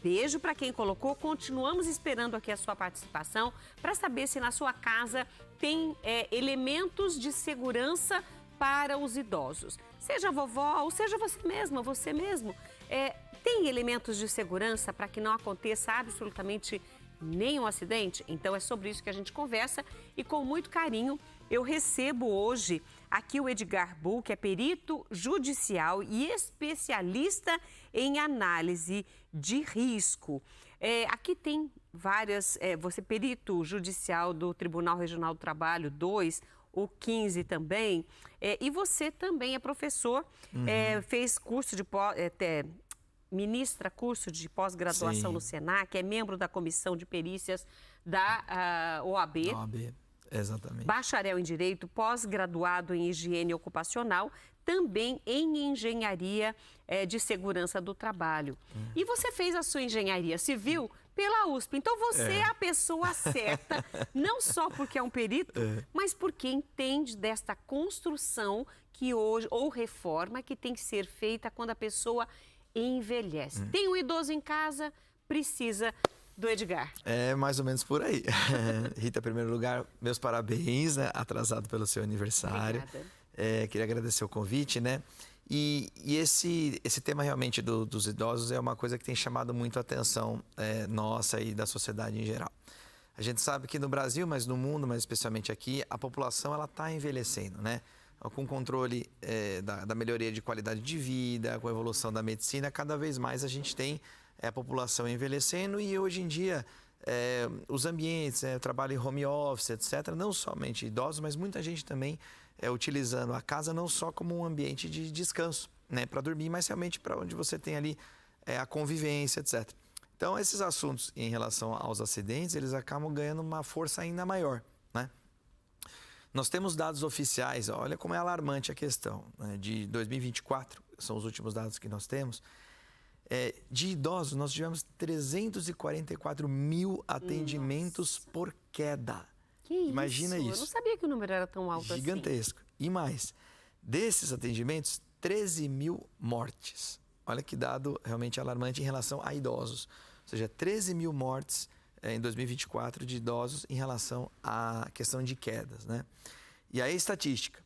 Beijo para quem colocou. Continuamos esperando aqui a sua participação para saber se na sua casa tem elementos de segurança para os idosos. Seja a vovó ou seja você mesma, você mesmo. Tem elementos de segurança para que não aconteça absolutamente nenhum acidente? Então é sobre isso que a gente conversa e com muito carinho eu recebo hoje aqui o Edgar Bull, que é perito judicial e especialista em análise de risco. Aqui tem várias, você é perito judicial do Tribunal Regional do Trabalho 2, o 15 também, e você também é professor, fez curso de ministra curso de pós-graduação no Senac, é membro da Comissão de Perícias da OAB. OAB, exatamente. Bacharel em Direito, pós-graduado em Higiene Ocupacional, também em Engenharia de Segurança do Trabalho. E você fez a sua engenharia civil pela USP. Então você é a pessoa certa, não só porque é um perito, mas porque entende desta construção que hoje, ou reforma, que tem que ser feita quando a pessoa envelhece. Tem um idoso em casa, precisa do Edgar. É mais ou menos por aí. Rita, em primeiro lugar, meus parabéns, né? Atrasado pelo seu aniversário. Obrigada. Queria agradecer o convite, né? E esse tema realmente dos idosos é uma coisa que tem chamado muito a atenção nossa e da sociedade em geral. A gente sabe que no Brasil, mas no mundo, mas especialmente aqui, a população ela está envelhecendo, né? Com o controle da melhoria de qualidade de vida, com a evolução da medicina, cada vez mais a gente tem a população envelhecendo e hoje em dia os ambientes, o trabalho em home office, etc., não somente idosos, mas muita gente também utilizando a casa não só como um ambiente de descanso, né, para dormir, mas realmente para onde você tem ali a convivência, etc. Então, esses assuntos em relação aos acidentes, eles acabam ganhando uma força ainda maior, né? Nós temos dados oficiais, olha como é alarmante a questão, né? De 2024, são os últimos dados que nós temos, de idosos nós tivemos 344 mil atendimentos por queda. Que Imagina isso. Eu não sabia que o número era tão alto assim. Gigantesco. E mais, desses atendimentos, 13 mil mortes. Olha que dado realmente alarmante em relação a idosos. Ou seja, 13 mil mortes em 2024 de idosos em relação à questão de quedas, né? E aí, estatística.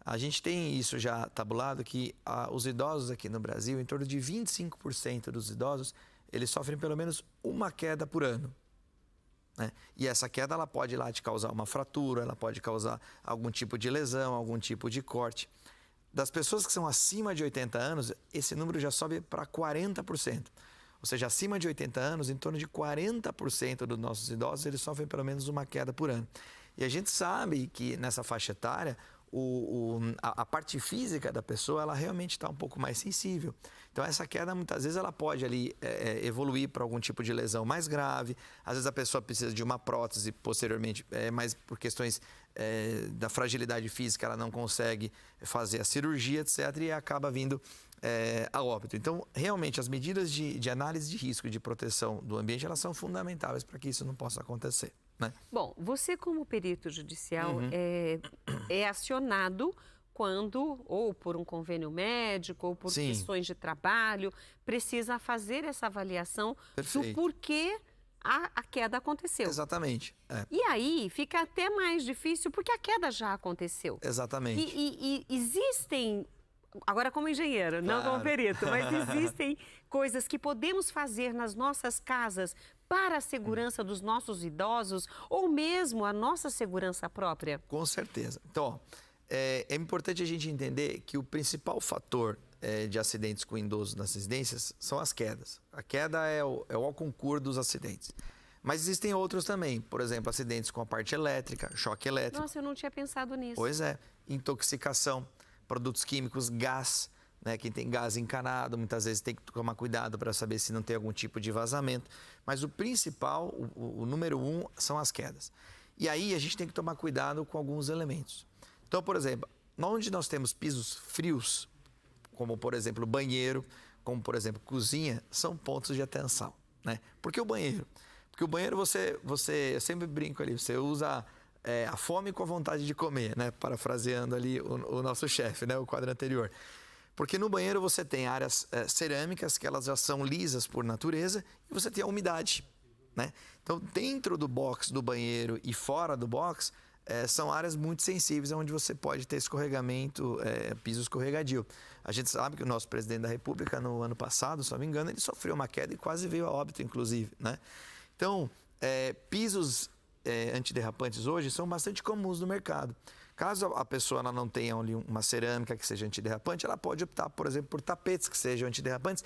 A gente tem isso já tabulado que os idosos aqui no Brasil, em torno de 25% dos idosos, eles sofrem pelo menos uma queda por ano, né? E essa queda ela pode lá te causar uma fratura, ela pode causar algum tipo de lesão, algum tipo de corte. Das pessoas que são acima de 80 anos, esse número já sobe para 40%. Ou seja, acima de 80 anos, em torno de 40% dos nossos idosos, eles sofrem pelo menos uma queda por ano. E a gente sabe que nessa faixa etária, a parte física da pessoa, ela realmente está um pouco mais sensível. Então, essa queda, muitas vezes, ela pode ali evoluir para algum tipo de lesão mais grave. Às vezes, a pessoa precisa de uma prótese posteriormente, mas por questões da fragilidade física, ela não consegue fazer a cirurgia, etc., e acaba vindo a óbito. Então, realmente, as medidas de análise de risco e de proteção do ambiente, elas são fundamentais para que isso não possa acontecer, né? Bom, você como perito judicial é acionado quando, ou por um convênio médico, ou por questões de trabalho, precisa fazer essa avaliação do porquê a queda aconteceu. Exatamente. E aí fica até mais difícil porque a queda já aconteceu. Exatamente. E existem, agora como engenheiro, não como perito, mas existem coisas que podemos fazer nas nossas casas para a segurança dos nossos idosos ou mesmo a nossa segurança própria? Com certeza. Então, ó, é importante a gente entender que o principal fator de acidentes com idosos nas residências são as quedas. A queda é o concurso dos acidentes. Mas existem outros também, por exemplo, acidentes com a parte elétrica, choque elétrico. Nossa, eu não tinha pensado nisso. Pois é, intoxicação, produtos químicos, gás, né? Quem tem gás encanado, muitas vezes tem que tomar cuidado para saber se não tem algum tipo de vazamento. Mas o principal, o número 1, são as quedas. E aí a gente tem que tomar cuidado com alguns elementos. Então, por exemplo, onde nós temos pisos frios, como por exemplo banheiro, como por exemplo cozinha, são pontos de atenção, né? Por que o banheiro? Porque o banheiro eu sempre brinco ali, você usa a fome com a vontade de comer, né? Parafraseando ali o nosso chefe, né? O quadro anterior. Porque no banheiro você tem áreas cerâmicas, que elas já são lisas por natureza, e você tem a umidade, né? Então, dentro do box do banheiro e fora do box, são áreas muito sensíveis, onde você pode ter escorregamento, piso escorregadio. A gente sabe que o nosso presidente da República, no ano passado, se não me engano, ele sofreu uma queda e quase veio a óbito, inclusive, né? Então, pisos antiderrapantes hoje são bastante comuns no mercado. Caso a pessoa ela não tenha ali uma cerâmica que seja antiderrapante, ela pode optar, por exemplo, por tapetes que sejam antiderrapantes,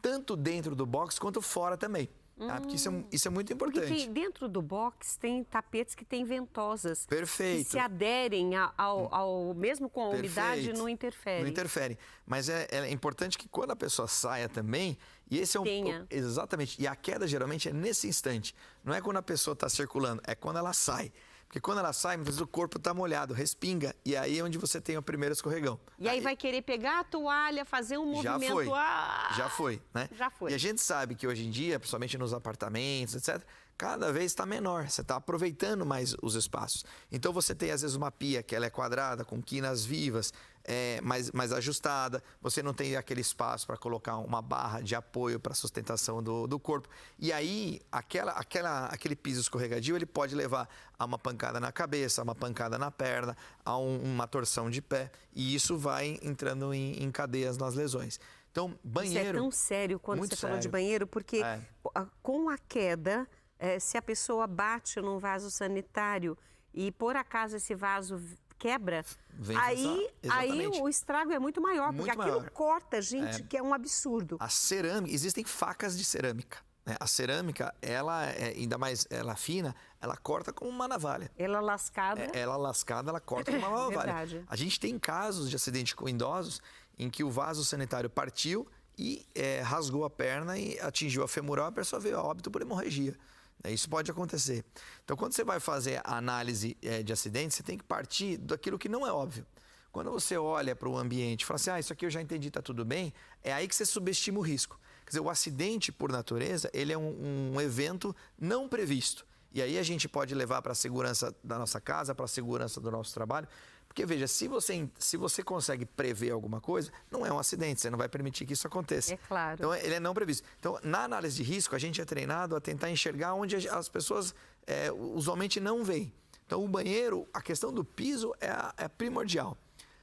tanto dentro do box quanto fora também. Tá? Porque isso é muito importante. Porque dentro do box tem tapetes que têm ventosas. Perfeito. Que se aderem mesmo com a umidade, não interfere. Não interfere. Mas é importante que quando a pessoa saia também, e esse é exatamente. E a queda geralmente é nesse instante. Não é quando a pessoa está circulando, é quando ela sai. Porque quando ela sai, muitas vezes o corpo está molhado, respinga, e aí é onde você tem o primeiro escorregão. E aí vai querer pegar a toalha, fazer um movimento... Já foi, né? Já foi. E a gente sabe que hoje em dia, principalmente nos apartamentos, etc., cada vez está menor, você está aproveitando mais os espaços. Então você tem às vezes uma pia que ela é quadrada, com quinas vivas, mais ajustada, você não tem aquele espaço para colocar uma barra de apoio para a sustentação do corpo. E aí, aquele piso escorregadio, ele pode levar a uma pancada na cabeça, a uma pancada na perna, a uma torção de pé, e isso vai entrando em cadeias nas lesões. Então, banheiro... Isso é tão sério quando você falou de banheiro, porque com a queda... se a pessoa bate num vaso sanitário e por acaso esse vaso quebra, aí o estrago é muito maior, porque aquilo corta, gente, que é um absurdo. A cerâmica, existem facas de cerâmica, né? A cerâmica, ela ainda mais ela fina, ela corta como uma navalha. Ela lascada, ela corta como uma navalha. Verdade. A gente tem casos de acidente com idosos em que o vaso sanitário partiu e rasgou a perna e atingiu a femoral, a pessoa veio a óbito por hemorragia. Isso pode acontecer. Então, quando você vai fazer a análise de acidente, você tem que partir daquilo que não é óbvio. Quando você olha para o ambiente e fala assim, isso aqui eu já entendi, está tudo bem, é aí que você subestima o risco. Quer dizer, o acidente, por natureza, ele é um evento não previsto. E aí a gente pode levar para a segurança da nossa casa, para a segurança do nosso trabalho. Porque, veja, se você consegue prever alguma coisa, não é um acidente, você não vai permitir que isso aconteça. É claro. Então, ele é não previsto. Então, na análise de risco, a gente é treinado a tentar enxergar onde as pessoas usualmente não veem. Então, o banheiro, a questão do piso é primordial.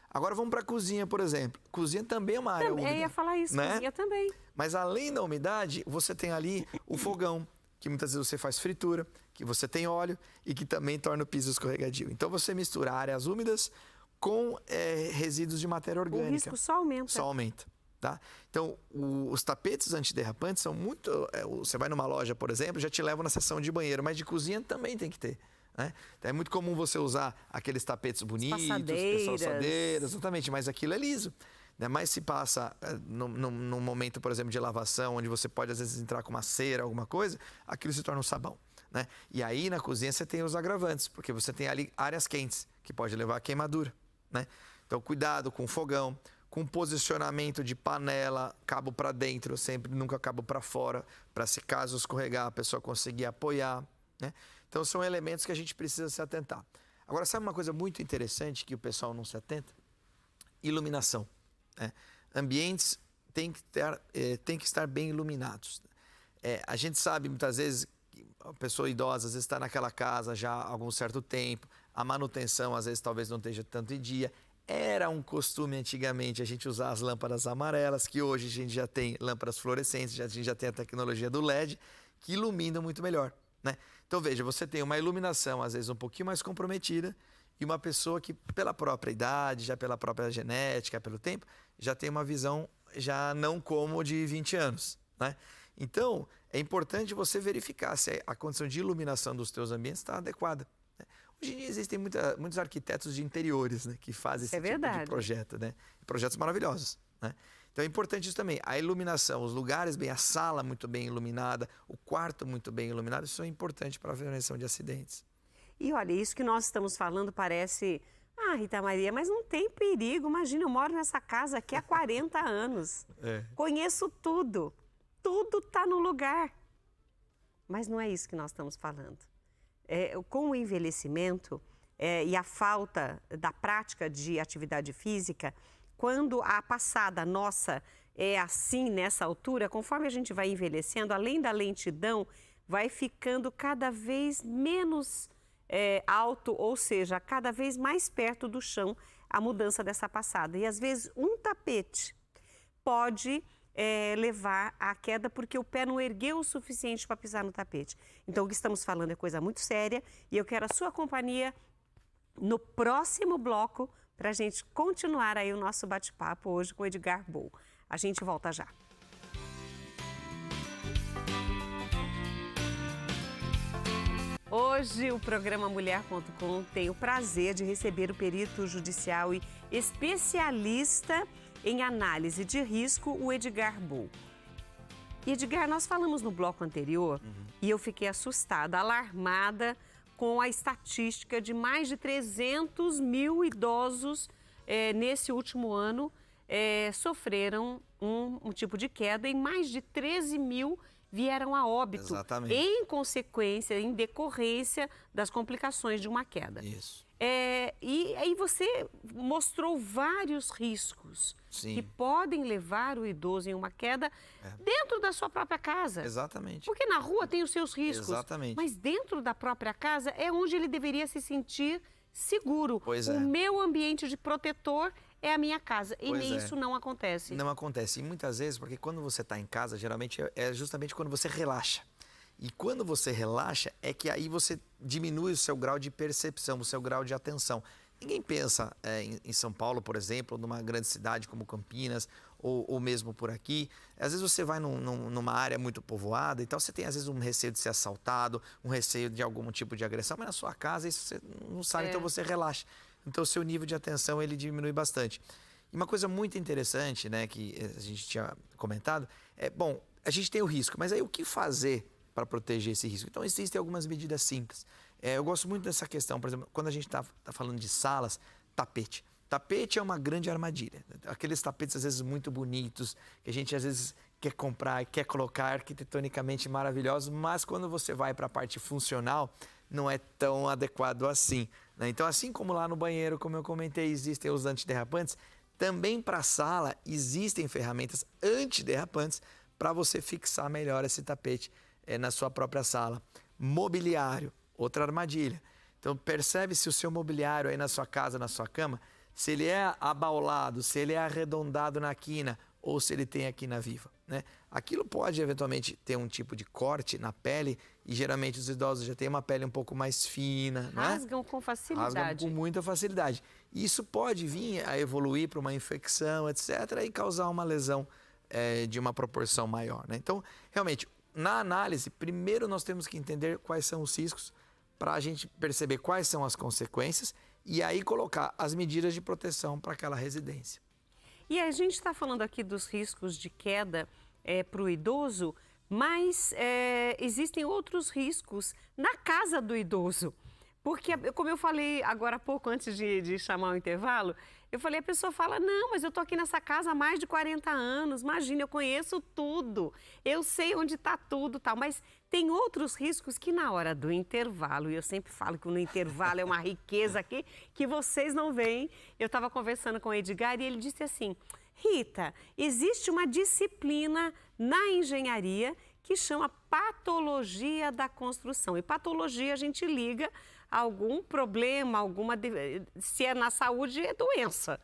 Agora, vamos para a cozinha, por exemplo. Cozinha também é uma área úmida. Eu ia falar isso, né? Cozinha também. Mas, além da umidade, você tem ali o fogão, que muitas vezes você faz fritura, que você tem óleo e que também torna o piso escorregadio. Então, você mistura áreas úmidas com resíduos de matéria orgânica. O risco só aumenta. Só aumenta, tá? Então, os tapetes antiderrapantes são muito... você vai numa loja, por exemplo, já te levam na seção de banheiro, mas de cozinha também tem que ter. Né? Então, é muito comum você usar aqueles tapetes bonitos, passadeiras, exatamente, mas aquilo é liso. Mas se passa num momento, por exemplo, de lavação, onde você pode, às vezes, entrar com uma cera, alguma coisa, aquilo se torna um sabão. Né? E aí, na cozinha, você tem os agravantes, porque você tem ali áreas quentes, que pode levar a queimadura. Né? Então, cuidado com o fogão, com posicionamento de panela, cabo para dentro, sempre, nunca cabo para fora, para se caso escorregar, a pessoa conseguir apoiar. Né? Então, são elementos que a gente precisa se atentar. Agora, sabe uma coisa muito interessante que o pessoal não se atenta? Iluminação. Né? Ambientes têm que estar bem iluminados. A gente sabe muitas vezes que a pessoa idosa às vezes está naquela casa já há algum certo tempo, a manutenção às vezes talvez não esteja tanto em dia. Era um costume antigamente a gente usar as lâmpadas amarelas, que hoje a gente já tem lâmpadas fluorescentes, a gente já tem a tecnologia do LED, que iluminam muito melhor. Né? Então veja, você tem uma iluminação às vezes um pouquinho mais comprometida, e uma pessoa que, pela própria idade, já pela própria genética, pelo tempo, já tem uma visão já não como de 20 anos. Né? Então, é importante você verificar se a condição de iluminação dos teus ambientes está adequada. Né? Hoje em dia existem muitos arquitetos de interiores, né, que fazem esse tipo de projeto. Né? Projetos maravilhosos. Né? Então, é importante isso também. A iluminação, os lugares a sala muito bem iluminada, o quarto muito bem iluminado, isso é importante para a prevenção de acidentes. E olha, isso que nós estamos falando parece... Rita Maria, mas não tem perigo. Imagina, eu moro nessa casa aqui há 40 anos. Conheço tudo. Tudo está no lugar. Mas não é isso que nós estamos falando. Com o envelhecimento e a falta da prática de atividade física, quando a passada nossa é assim, nessa altura, conforme a gente vai envelhecendo, além da lentidão, vai ficando cada vez menos alto, ou seja, cada vez mais perto do chão a mudança dessa passada. E às vezes um tapete pode levar à queda porque o pé não ergueu o suficiente para pisar no tapete. Então o que estamos falando é coisa muito séria e eu quero a sua companhia no próximo bloco para a gente continuar aí o nosso bate-papo hoje com o Edgar Boll. A gente volta já. Hoje o programa Mulher.com tem o prazer de receber o perito judicial e especialista em análise de risco, o Edgar Boll. Edgar, nós falamos no bloco anterior e eu fiquei assustada, alarmada com a estatística de mais de 300 mil idosos nesse último ano sofreram um tipo de queda e mais de 13 mil vieram a óbito. Exatamente. Em consequência, em decorrência das complicações de uma queda. Isso. E aí você mostrou vários riscos Sim. que podem levar o idoso em uma queda dentro da sua própria casa. Exatamente. Porque na rua tem os seus riscos. Exatamente. Mas dentro da própria casa é onde ele deveria se sentir seguro. Pois o é. meu ambiente de protetor é a minha casa. E Pois é. isso não acontece. Não acontece. E muitas vezes, porque quando você está em casa, geralmente é justamente quando você relaxa. E quando você relaxa, é que aí você diminui o seu grau de percepção, o seu grau de atenção. Ninguém pensa em São Paulo, por exemplo, numa grande cidade como Campinas, ou mesmo por aqui. Às vezes você vai numa área muito povoada e tal, você tem às vezes um receio de ser assaltado, um receio de algum tipo de agressão, mas na sua casa isso você não sabe, então você relaxa. Então o seu nível de atenção ele diminui bastante. E uma coisa muito interessante, né, que a gente tinha comentado, bom, a gente tem o risco, mas aí o que fazer para proteger esse risco? Então existem algumas medidas simples. Eu gosto muito dessa questão, por exemplo, quando a gente está falando de salas, tapete. Tapete é uma grande armadilha. Aqueles tapetes, às vezes, muito bonitos, que a gente, às vezes, quer comprar, quer colocar, arquitetonicamente maravilhosos, mas quando você vai para a parte funcional, não é tão adequado assim, né? Então, assim como lá no banheiro, como eu comentei, existem os antiderrapantes, também para a sala existem ferramentas antiderrapantes para você fixar melhor esse tapete na sua própria sala. Mobiliário, outra armadilha. Então, percebe se o seu mobiliário aí na sua casa, na sua cama, se ele é abaulado, se ele é arredondado na quina ou se ele tem a quina viva, né? Aquilo pode, eventualmente, ter um tipo de corte na pele e, geralmente, os idosos já têm uma pele um pouco mais fina, né? Rasgam com facilidade. Rasgam com muita facilidade. E isso pode vir a evoluir para uma infecção, etc., e causar uma lesão de uma proporção maior, né? Então, realmente, na análise, primeiro nós temos que entender quais são os riscos para a gente perceber quais são as consequências e aí colocar as medidas de proteção para aquela residência. E a gente está falando aqui dos riscos de queda para o idoso, mas existem outros riscos na casa do idoso. Porque, como eu falei agora há pouco, antes de chamar o intervalo, eu falei, a pessoa fala, não, mas eu estou aqui nessa casa há mais de 40 anos, imagina, eu conheço tudo, eu sei onde está tudo, tal, mas tem outros riscos que na hora do intervalo, e eu sempre falo que no intervalo é uma riqueza aqui que vocês não veem. Eu estava conversando com o Edgar e ele disse assim, Rita, existe uma disciplina na engenharia que chama patologia da construção. E patologia a gente liga a algum problema, se é na saúde, é doença.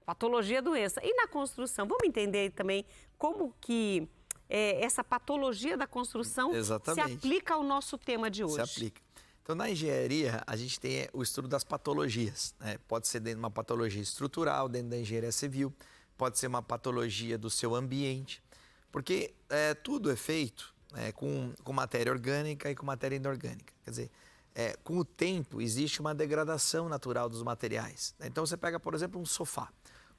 Patologia é doença. E na construção, vamos entender também como que essa patologia da construção se aplica ao nosso tema de hoje. Se aplica. Então, na engenharia, a gente tem o estudo das patologias, né? Pode ser dentro de uma patologia estrutural, dentro da engenharia civil, pode ser uma patologia do seu ambiente, porque tudo é feito com matéria orgânica e com matéria inorgânica. Quer dizer, com o tempo, existe uma degradação natural dos materiais. Então, você pega, por exemplo, um sofá.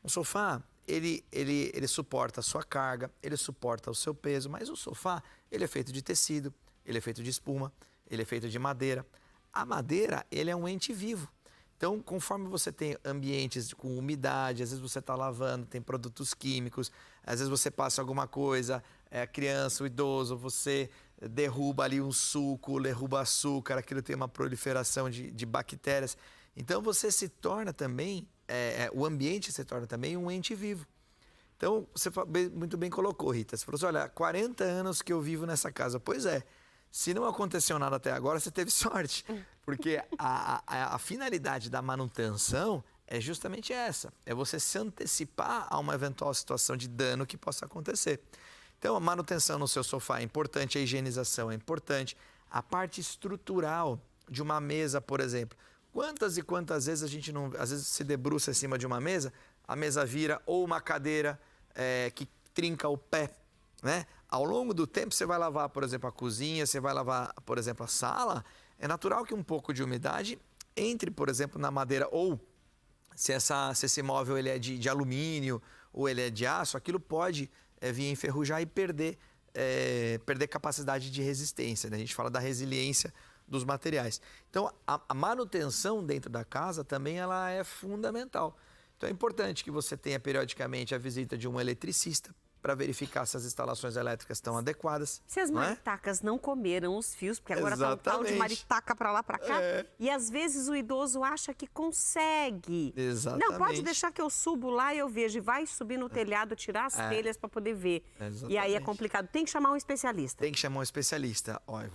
Um sofá, ele suporta a sua carga, ele suporta o seu peso, mas o sofá, ele é feito de tecido, ele é feito de espuma, ele é feito de madeira. A madeira, ele é um ente vivo. Então, conforme você tem ambientes com umidade, às vezes você está lavando, tem produtos químicos, às vezes você passa alguma coisa, a criança, o idoso, você derruba ali um suco, derruba açúcar, aquilo tem uma proliferação de bactérias. Então, você se torna também o ambiente se torna também um ente vivo. Então, você muito bem colocou, Rita. Você falou assim, olha, 40 anos que eu vivo nessa casa. Pois é, se não aconteceu nada até agora, você teve sorte. Porque a finalidade da manutenção é justamente essa. É você se antecipar a uma eventual situação de dano que possa acontecer. Então, a manutenção no seu sofá é importante, a higienização é importante. A parte estrutural de uma mesa, por exemplo. Quantas e quantas vezes a gente não, às vezes se debruça em cima de uma mesa, a mesa vira, ou uma cadeira que trinca o pé, né? Ao longo do tempo, você vai lavar, por exemplo, a cozinha, você vai lavar, por exemplo, a sala, é natural que um pouco de umidade entre, por exemplo, na madeira, ou se esse móvel ele é de alumínio ou ele é de aço, aquilo pode vir enferrujar e perder capacidade de resistência, né? A gente fala da resiliência dos materiais. Então, a manutenção dentro da casa também ela é fundamental. Então, é importante que você tenha periodicamente a visita de um eletricista para verificar se as instalações elétricas estão adequadas. Se as maritacas não comeram os fios, porque agora está um tal de maritaca para lá, para cá, e às vezes o idoso acha que consegue. Exatamente. Não, pode deixar que eu subo lá e eu vejo, e vai subir no telhado, tirar as telhas para poder ver. Exatamente. E aí é complicado. Tem que chamar um especialista. Tem que chamar um especialista. Ó, eu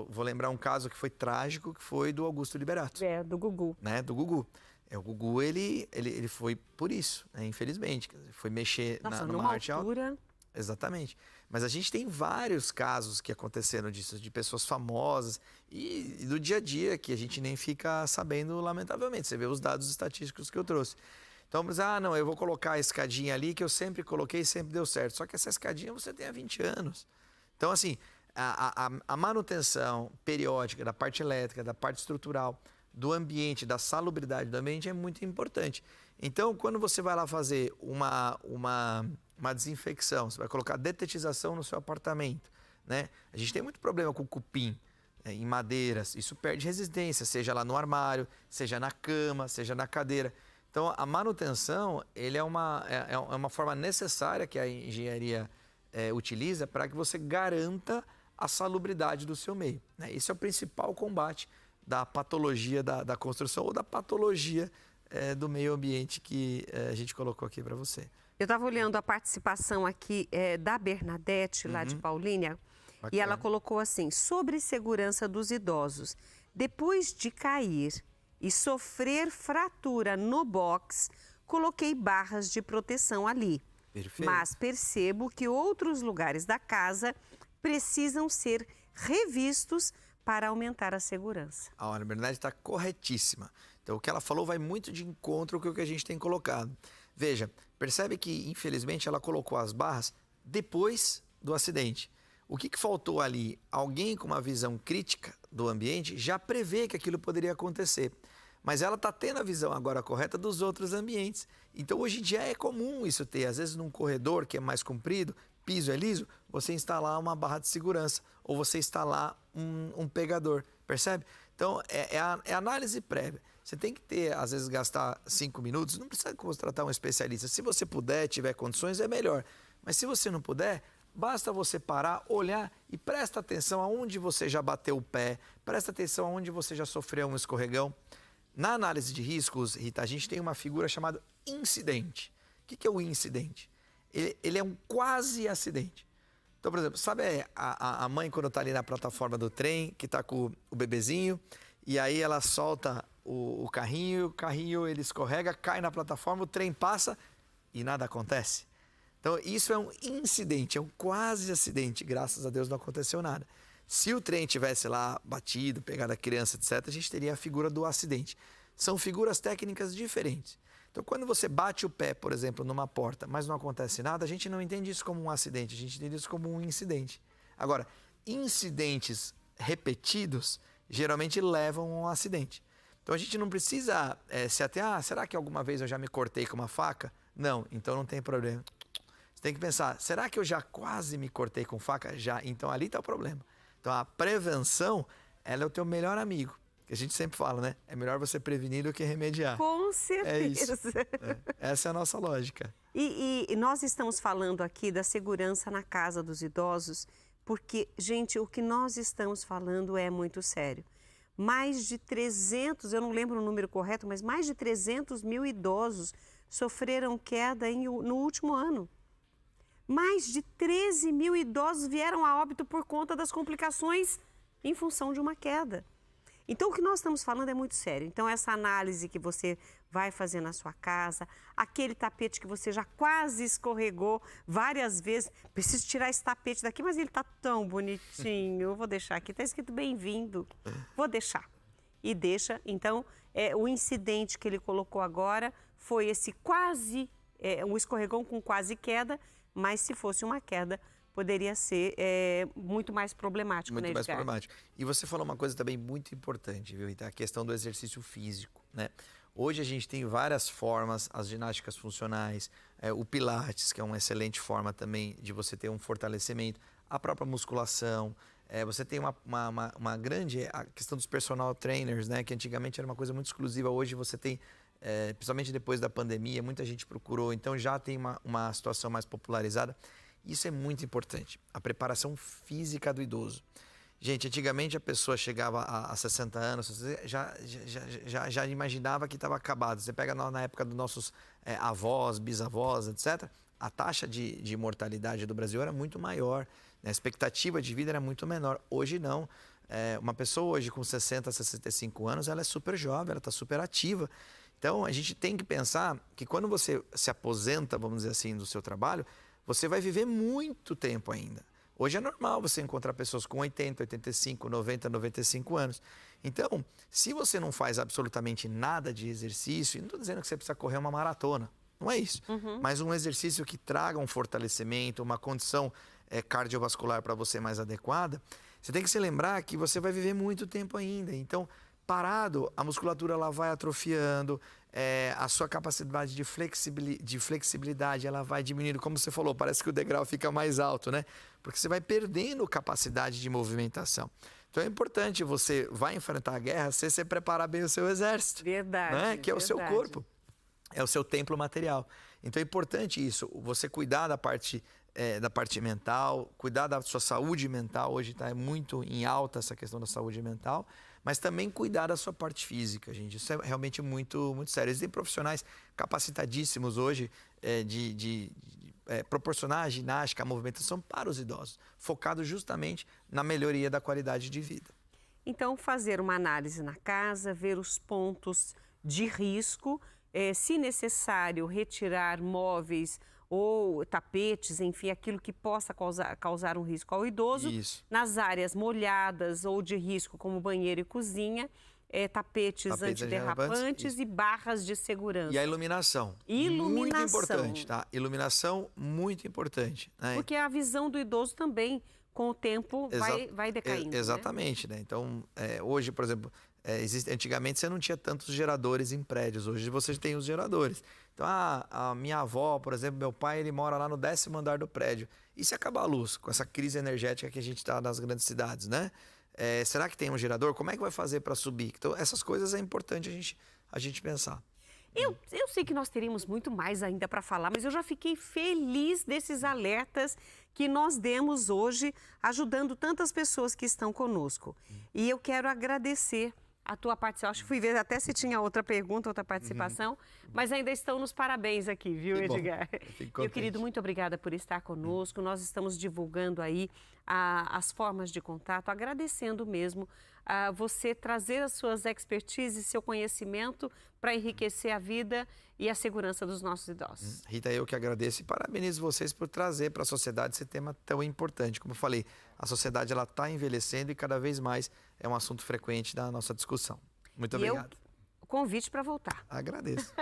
vou lembrar um caso que foi trágico, que foi do Augusto Liberato. Do Gugu. Né? Do Gugu. O Gugu, ele foi por isso, né? Infelizmente. Foi mexer numa arte alta. Exatamente. Mas a gente tem vários casos que aconteceram disso, de pessoas famosas e do dia a dia que a gente nem fica sabendo, lamentavelmente. Você vê os dados estatísticos que eu trouxe. Então, não, eu vou colocar a escadinha ali que eu sempre coloquei e sempre deu certo. Só que essa escadinha você tem há 20 anos. Então, assim, a manutenção periódica da parte elétrica, da parte estrutural, do ambiente, da salubridade do ambiente é muito importante. Então, quando você vai lá fazer uma desinfecção, você vai colocar detetização no seu apartamento, né? A gente tem muito problema com cupim em madeiras, isso perde resistência, seja lá no armário, seja na cama, seja na cadeira. Então, a manutenção ele é uma forma necessária que a engenharia utiliza para que você garanta a salubridade do seu meio, né? Esse é o principal combate da patologia da construção ou da patologia do meio ambiente que a gente colocou aqui para você. Eu estava olhando a participação aqui da Bernadette, lá de Paulínia, bacana. E ela colocou assim, sobre segurança dos idosos. Depois de cair e sofrer fratura no box, coloquei barras de proteção ali. Perfeito. Mas percebo que outros lugares da casa precisam ser revistos para aumentar a segurança. A Bernadette está corretíssima. Então, o que ela falou vai muito de encontro com o que a gente tem colocado. Veja, percebe que, infelizmente, ela colocou as barras depois do acidente. O que faltou ali? Alguém com uma visão crítica do ambiente já prevê que aquilo poderia acontecer. Mas ela está tendo a visão agora correta dos outros ambientes. Então, hoje em dia é comum isso ter. Às vezes, num corredor que é mais comprido, piso é liso, você instalar uma barra de segurança ou você instalar um pegador, percebe? Então, é análise prévia. Você tem que ter, às vezes, gastar 5 minutos, não precisa contratar um especialista. Se você puder, tiver condições, é melhor. Mas se você não puder, basta você parar, olhar e presta atenção aonde você já bateu o pé, presta atenção aonde você já sofreu um escorregão. Na análise de riscos, Rita, a gente tem uma figura chamada incidente. O que é o incidente? Ele é um quase acidente. Então, por exemplo, sabe a mãe quando está ali na plataforma do trem, que está com o bebezinho, e aí ela solta o carrinho ele escorrega, cai na plataforma, o trem passa e nada acontece. Então, isso é um incidente, é um quase acidente. Graças a Deus não aconteceu nada. Se o trem tivesse lá batido, pegado a criança, etc., a gente teria a figura do acidente. São figuras técnicas diferentes. Então, quando você bate o pé, por exemplo, numa porta, mas não acontece nada, a gente não entende isso como um acidente, a gente entende isso como um incidente. Agora, incidentes repetidos geralmente levam a um acidente. Então, a gente não precisa se ater, será que alguma vez eu já me cortei com uma faca? Não, então não tem problema. Você tem que pensar, será que eu já quase me cortei com faca? Já, então ali está o problema. Então, a prevenção, ela é o teu melhor amigo. Que a gente sempre fala, né? É melhor você prevenir do que remediar. Com certeza. É isso. Essa é a nossa lógica. E nós estamos falando aqui da segurança na casa dos idosos, porque, gente, o que nós estamos falando é muito sério. mais de 300, eu não lembro o número correto, mas mais de 300 mil idosos sofreram queda no último ano. Mais de 13 mil idosos vieram a óbito por conta das complicações em função de uma queda. Então, o que nós estamos falando é muito sério. Então, essa análise que você vai fazer na sua casa, aquele tapete que você já quase escorregou várias vezes, preciso tirar esse tapete daqui, mas ele está tão bonitinho, eu vou deixar aqui, está escrito bem-vindo, vou deixar. E deixa, então, o incidente que ele colocou agora foi esse quase, um escorregão com quase queda, mas se fosse uma queda, poderia ser muito mais problemático, né, Muito mais Edgar? problemático. E você falou uma coisa também muito importante, viu, Rita? A questão do exercício físico, né? Hoje a gente tem várias formas, as ginásticas funcionais, o pilates, que é uma excelente forma também de você ter um fortalecimento, a própria musculação, você tem uma grande a questão dos personal trainers, né? Que antigamente era uma coisa muito exclusiva, hoje você tem, principalmente depois da pandemia, muita gente procurou, então já tem uma situação mais popularizada. Isso é muito importante, a preparação física do idoso. Gente, antigamente a pessoa chegava a 60 anos, já imaginava que estava acabado. Você pega na época dos nossos avós, bisavós, etc., a taxa de mortalidade do Brasil era muito maior, né? A expectativa de vida era muito menor. Hoje não. Uma pessoa hoje com 60, 65 anos, ela é super jovem, ela está super ativa. Então, a gente tem que pensar que quando você se aposenta, vamos dizer assim, do seu trabalho, você vai viver muito tempo ainda. Hoje é normal você encontrar pessoas com 80, 85, 90, 95 anos. Então, se você não faz absolutamente nada de exercício, e não estou dizendo que você precisa correr uma maratona, não é isso. Mas um exercício que traga um fortalecimento, uma condição cardiovascular para você mais adequada, você tem que se lembrar que você vai viver muito tempo ainda. Então, parado, a musculatura ela vai atrofiando, a sua capacidade de flexibilidade ela vai diminuindo. Como você falou, parece que o degrau fica mais alto, né? Porque você vai perdendo capacidade de movimentação. Então é importante você vai enfrentar a guerra, você preparar bem o seu exército. Verdade. Né? Que é o seu verdade. corpo, é o seu templo material. Então é importante isso, você cuidar da parte mental, cuidar da sua saúde mental. Hoje está muito em alta essa questão da saúde mental, mas também cuidar da sua parte física, gente. Isso é realmente muito, muito sério. Existem profissionais capacitadíssimos hoje de proporcionar a ginástica, a movimentação para os idosos, focado justamente na melhoria da qualidade de vida. Então, fazer uma análise na casa, ver os pontos de risco, se necessário, retirar móveis ou tapetes, enfim, aquilo que possa causar um risco ao idoso. Isso. Nas áreas molhadas ou de risco, como banheiro e cozinha, tapetes antiderrapantes e barras de segurança. E a iluminação. Muito importante, tá? Iluminação, muito importante. Né? Porque a visão do idoso também, com o tempo, vai decaindo. Exatamente, né? Então, hoje, por exemplo, antigamente você não tinha tantos geradores em prédios, hoje você tem os geradores. Então, a minha avó, por exemplo, meu pai, ele mora lá no 10º andar do prédio. E se acabar a luz, com essa crise energética que a gente está nas grandes cidades, né? Será que tem um gerador? Como é que vai fazer para subir? Então, essas coisas é importante a gente pensar. Eu sei que nós teríamos muito mais ainda para falar, mas eu já fiquei feliz desses alertas que nós demos hoje, ajudando tantas pessoas que estão conosco. E eu quero agradecer a tua participação. Acho que fui ver até se tinha outra pergunta, outra participação, mas ainda estão nos parabéns aqui, viu, Edgar? Meu querido, muito obrigada por estar conosco. Nós estamos divulgando aí as formas de contato, agradecendo mesmo a você trazer as suas expertises, seu conhecimento para enriquecer a vida e a segurança dos nossos idosos. Rita, eu que agradeço e parabenizo vocês por trazer para a sociedade esse tema tão importante. Como eu falei, a sociedade ela está envelhecendo e cada vez mais é um assunto frequente da nossa discussão. Muito obrigado. Convite para voltar. Agradeço.